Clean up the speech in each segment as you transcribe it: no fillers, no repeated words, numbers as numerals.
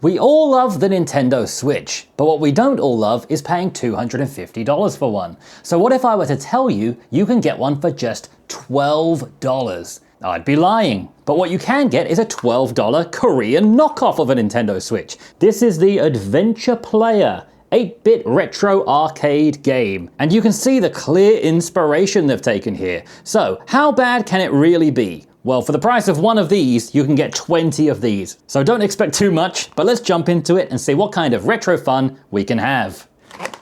We all love the Nintendo Switch, but what we don't all love is paying $250 for one. So what if I were to tell you you can get one for just $12? I'd be lying. But what you can get is a $12 Korean knockoff of a Nintendo Switch. This is the Adventure Player 8-bit retro arcade game. And you can see the clear inspiration they've taken here. So how bad can it really be? Well, for the price of one of these, you can get 20 of these. So don't expect too much, but let's jump into it and see what kind of retro fun we can have.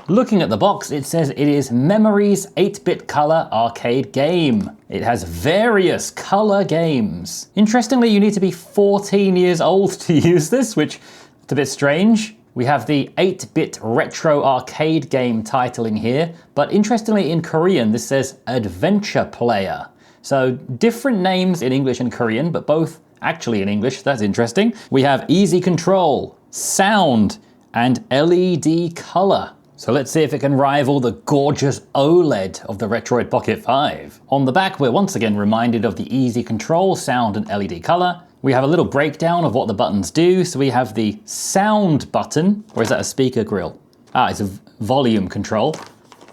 Looking at the box, it says it is Memories 8-bit color arcade game. It has various color games. Interestingly, you need to be 14 years old to use this, which is a bit strange. We have the 8-bit retro arcade game titling here, but interestingly in Korean, this says Adventure Player. So different names in English and Korean, but both actually in English. That's interesting. We have easy control, sound, and LED color. So let's see if it can rival the gorgeous OLED of the Retroid Pocket 5. On the back, we're once again reminded of the easy control, sound, and LED color. We have a little breakdown of what the buttons do. So we have the sound button, or is that a speaker grill? It's a volume control.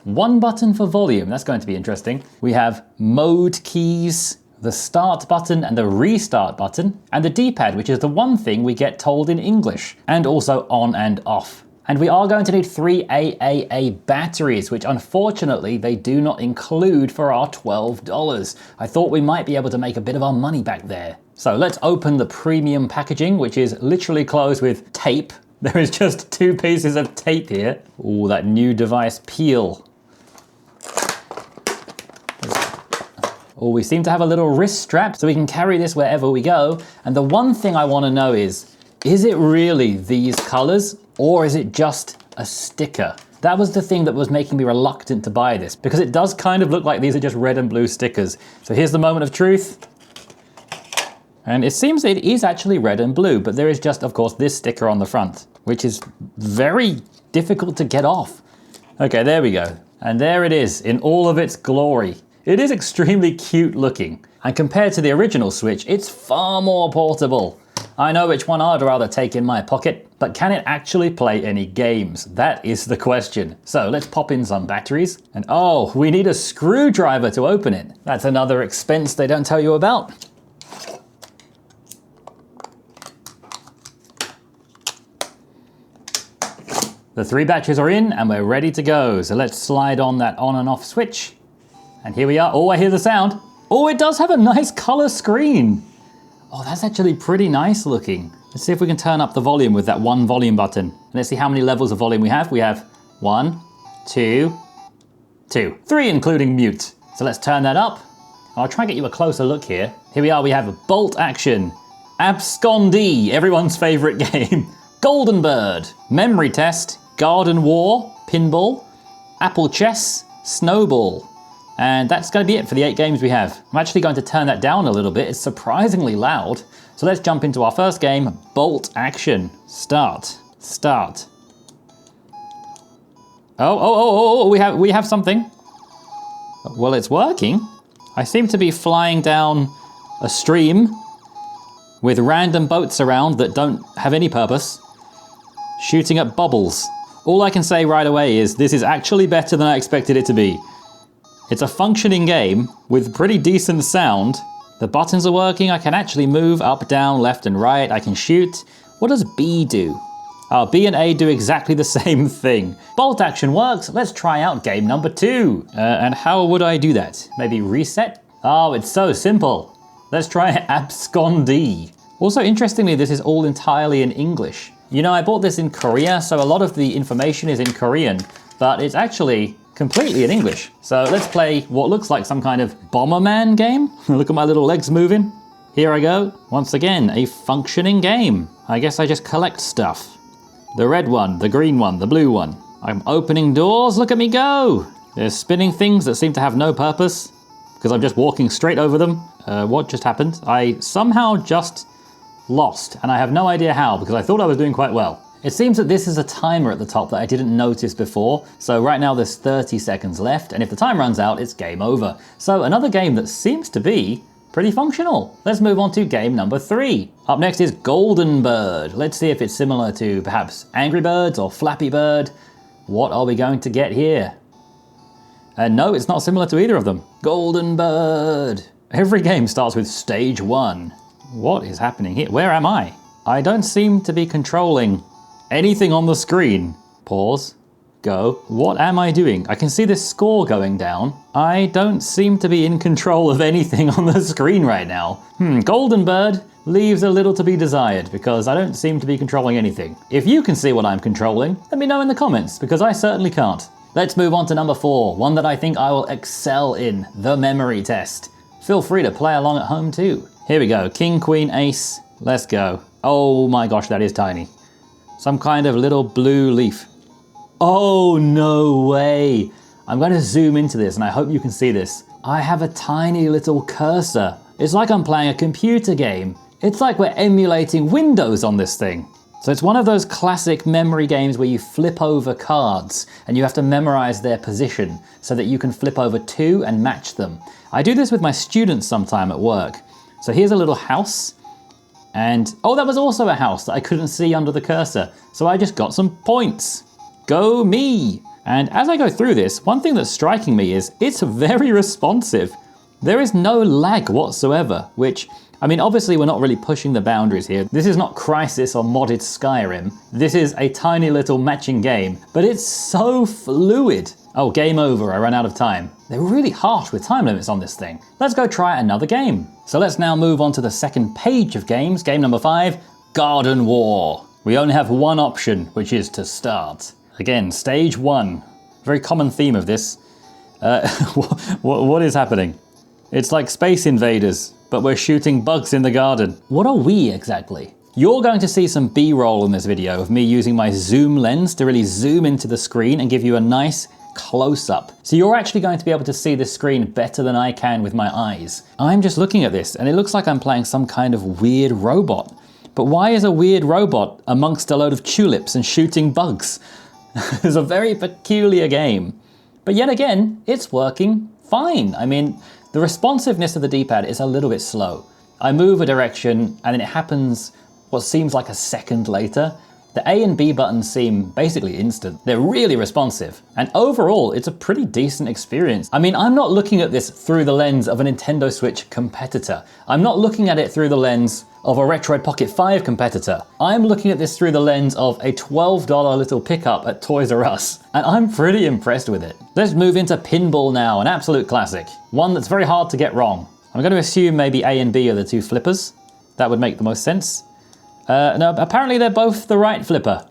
One button for volume, that's going to be interesting. We have mode keys, the start button and the restart button, and the D-pad, which is the one thing we get told in English, and also on and off. And we are going to need 3 AAA batteries, which unfortunately they do not include for our $12. I thought we might be able to make a bit of our money back there. So let's open the premium packaging, which is literally closed with tape. There is just 2 pieces of tape here. Ooh, that new device peel. Oh, we seem to have a little wrist strap so we can carry this wherever we go. And the one thing I want to know is it really these colors or is it just a sticker? That was the thing that was making me reluctant to buy this because it does kind of look like these are just red and blue stickers. So here's the moment of truth. And it seems it is actually red and blue, but there is just, of course, this sticker on the front, which is very difficult to get off. Okay, there we go. And there it is in all of its glory. It is extremely cute looking, and compared to the original Switch, it's far more portable. I know which one I'd rather take in my pocket, but can it actually play any games? That is the question. So let's pop in some batteries, and oh, we need a screwdriver to open it. That's another expense they don't tell you about. The 3 batteries are in, and we're ready to go. So let's slide on that on and off switch. And here we are. Oh, I hear the sound. Oh, it does have a nice color screen. Oh, that's actually pretty nice looking. Let's see if we can turn up the volume with that one volume button. Let's see how many levels of volume we have. We have 1, 2, 2, 3, including mute. So let's turn that up. I'll try and get you a closer look here. Here we are. We have Bolt Action, Abscondee, everyone's favorite game, Golden Bird, Memory Test, Garden War, Pinball, Apple Chess, Snowball. And that's going to be it for the 8 games we have. I'm actually going to turn that down a little bit. It's surprisingly loud. So let's jump into our first game, Bolt Action. Start. Oh, we have something. Well, it's working. I seem to be flying down a stream with random boats around that don't have any purpose, shooting at bubbles. All I can say right away is this is actually better than I expected it to be. It's a functioning game with pretty decent sound. The buttons are working. I can actually move up, down, left, and right. I can shoot. What does B do? B and A do exactly the same thing. Bolt Action works. Let's try out game number 2. And how would I do that? Maybe reset? Oh, it's so simple. Let's try Abscondee. Also, interestingly, this is all entirely in English. You know, I bought this in Korea, so a lot of the information is in Korean, but it's actually completely in English. So let's play what looks like some kind of Bomberman game. Look at my little legs moving. Here I go. Once again, a functioning game. I guess I just collect stuff. The red one, the green one, the blue one. I'm opening doors. Look at me go. There's spinning things that seem to have no purpose because I'm just walking straight over them. What just happened? I somehow just lost, and I have no idea how because I thought I was doing quite well. It seems that this is a timer at the top that I didn't notice before. So right now there's 30 seconds left, and if the time runs out, it's game over. So another game that seems to be pretty functional. Let's move on to game number 3. Up next is Golden Bird. Let's see if it's similar to perhaps Angry Birds or Flappy Bird. What are we going to get here? No, it's not similar to either of them. Golden Bird. Every game starts with stage 1. What is happening here? Where am I? I don't seem to be controlling anything on the screen. Pause. Go. What am I doing? I can see this score going down. I don't seem to be in control of anything on the screen right now. Golden Bird leaves a little to be desired because I don't seem to be controlling anything. If you can see what I'm controlling, let me know in the comments because I certainly can't. Let's move on to number 4, one that I think I will excel in, the memory test. Feel free to play along at home too. Here we go, King, Queen, Ace, let's go. Oh my gosh, that is tiny. Some kind of little blue leaf. Oh, no way. I'm going to zoom into this and I hope you can see this. I have a tiny little cursor. It's like I'm playing a computer game. It's like we're emulating Windows on this thing. So it's one of those classic memory games where you flip over cards and you have to memorize their position so that you can flip over 2 and match them. I do this with my students sometime at work. So here's a little house. And, oh, that was also a house that I couldn't see under the cursor. So I just got some points. Go me! And as I go through this, one thing that's striking me is it's very responsive. There is no lag whatsoever, which, I mean, obviously we're not really pushing the boundaries here. This is not Crysis or modded Skyrim. This is a tiny little matching game, but it's so fluid. Oh, game over, I ran out of time. They're really harsh with time limits on this thing. Let's go try another game. So let's now move on to the second page of games. Game number 5, Garden War. We only have one option, which is to start. Again, stage 1. Very common theme of this. What is happening? It's like Space Invaders, but we're shooting bugs in the garden. What are we exactly? You're going to see some B-roll in this video of me using my zoom lens to really zoom into the screen and give you a nice close-up. So you're actually going to be able to see the screen better than I can with my eyes. I'm just looking at this and it looks like I'm playing some kind of weird robot. But why is a weird robot amongst a load of tulips and shooting bugs? It's a very peculiar game. But yet again, it's working fine. I mean, the responsiveness of the D-pad is a little bit slow. I move a direction and then it happens what seems like a second later. The A and B buttons seem basically instant. They're really responsive. And overall, it's a pretty decent experience. I mean, I'm not looking at this through the lens of a Nintendo Switch competitor. I'm not looking at it through the lens of a Retroid Pocket 5 competitor. I'm looking at this through the lens of a $12 little pickup at Toys R Us. And I'm pretty impressed with it. Let's move into pinball now, an absolute classic. One that's very hard to get wrong. I'm going to assume maybe A and B are the two flippers. That would make the most sense. No, apparently they're both the right flipper.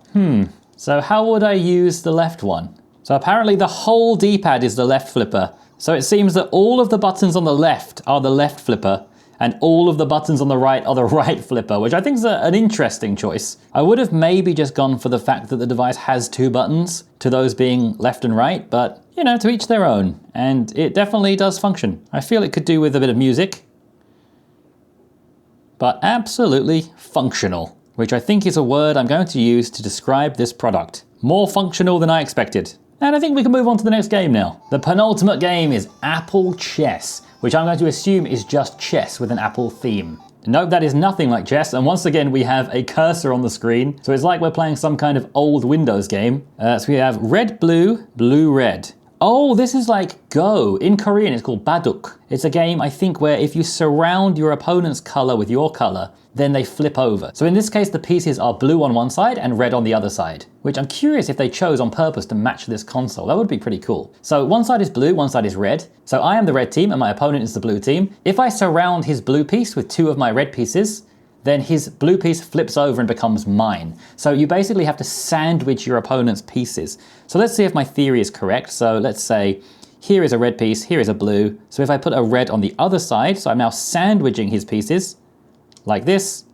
So how would I use the left one? So apparently the whole D-pad is the left flipper. So it seems that all of the buttons on the left are the left flipper and all of the buttons on the right are the right flipper, which I think is an interesting choice. I would have maybe just gone for the fact that the device has 2 buttons, to those being left and right, but you know, to each their own. And it definitely does function. I feel it could do with a bit of music. But absolutely functional, which I think is a word I'm going to use to describe this product. More functional than I expected. And I think we can move on to the next game now. The penultimate game is Apple Chess, which I'm going to assume is just chess with an Apple theme. Nope, that is nothing like chess, and once again we have a cursor on the screen, so it's like we're playing some kind of old Windows game. So we have red, blue, blue, red. Oh, this is like Go. In Korean, it's called Baduk. It's a game, I think, where if you surround your opponent's color with your color, then they flip over. So in this case, the pieces are blue on one side and red on the other side, which I'm curious if they chose on purpose to match this console. That would be pretty cool. So one side is blue, one side is red. So I am the red team and my opponent is the blue team. If I surround his blue piece with 2 of my red pieces, then his blue piece flips over and becomes mine. So you basically have to sandwich your opponent's pieces. So let's see if my theory is correct. So let's say here is a red piece, here is a blue. So if I put a red on the other side, so I'm now sandwiching his pieces like this,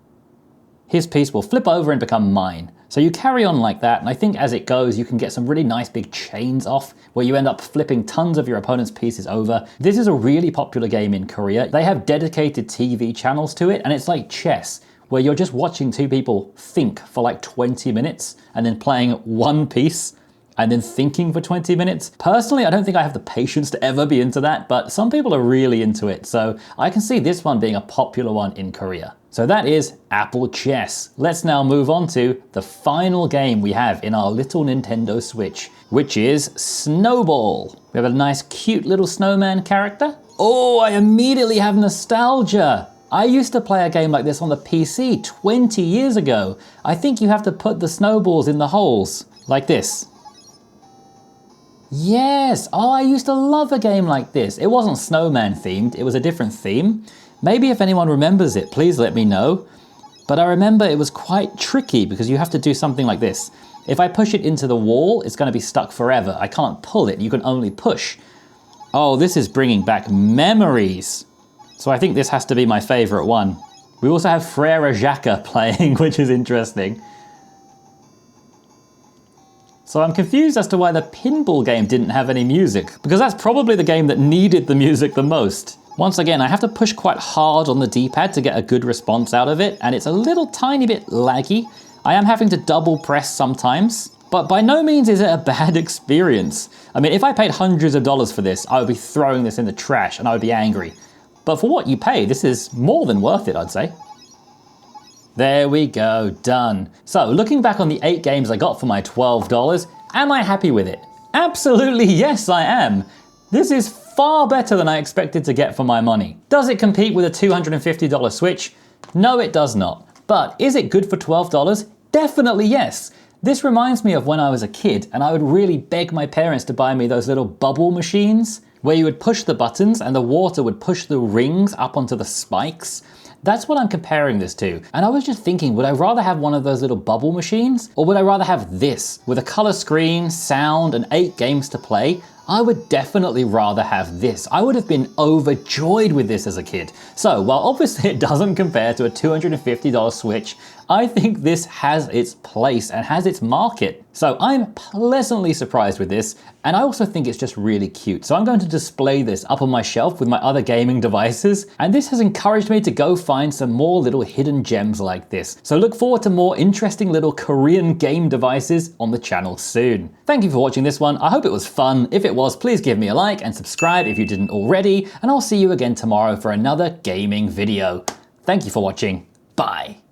his piece will flip over and become mine. So you carry on like that, and I think as it goes, you can get some really nice big chains off, where you end up flipping tons of your opponent's pieces over. This is a really popular game in Korea. They have dedicated TV channels to it, and it's like chess, where you're just watching 2 people think for like 20 minutes, and then playing one piece and then thinking for 20 minutes. Personally, I don't think I have the patience to ever be into that, but some people are really into it, so I can see this one being a popular one in Korea. So that is Apple Chess. Let's now move on to the final game we have in our little Nintendo Switch, which is Snowball. We have a nice cute little snowman character. Oh, I immediately have nostalgia. I used to play a game like this on the PC 20 years ago. I think you have to put the snowballs in the holes, like this. Yes, oh, I used to love a game like this. It wasn't snowman themed, it was a different theme. Maybe if anyone remembers it, please let me know. But I remember it was quite tricky because you have to do something like this. If I push it into the wall, it's going to be stuck forever. I can't pull it, you can only push. Oh, this is bringing back memories. So I think this has to be my favorite one. We also have Frere Jacques playing, which is interesting. So I'm confused as to why the pinball game didn't have any music, because that's probably the game that needed the music the most. Once again, I have to push quite hard on the D-pad to get a good response out of it, and it's a little tiny bit laggy. I am having to double press sometimes, but by no means is it a bad experience. I mean, if I paid hundreds of dollars for this, I would be throwing this in the trash and I would be angry. But for what you pay, this is more than worth it, I'd say. There we go, done. So looking back on the 8 games I got for my $12, am I happy with it? Absolutely yes, I am. This is far better than I expected to get for my money. Does it compete with a $250 Switch? No, it does not. But is it good for $12? Definitely yes. This reminds me of when I was a kid and I would really beg my parents to buy me those little bubble machines where you would push the buttons and the water would push the rings up onto the spikes. That's what I'm comparing this to. And I was just thinking, would I rather have one of those little bubble machines? Or would I rather have this with a color screen, sound, and 8 games to play? I would definitely rather have this. I would have been overjoyed with this as a kid. So while obviously it doesn't compare to a $250 Switch, I think this has its place and has its market. So I'm pleasantly surprised with this, and I also think it's just really cute. So I'm going to display this up on my shelf with my other gaming devices, and this has encouraged me to go find some more little hidden gems like this. So look forward to more interesting little Korean game devices on the channel soon. Thank you for watching this one. I hope it was fun. If it was, please give me a like and subscribe if you didn't already, and I'll see you again tomorrow for another gaming video. Thank you for watching. Bye.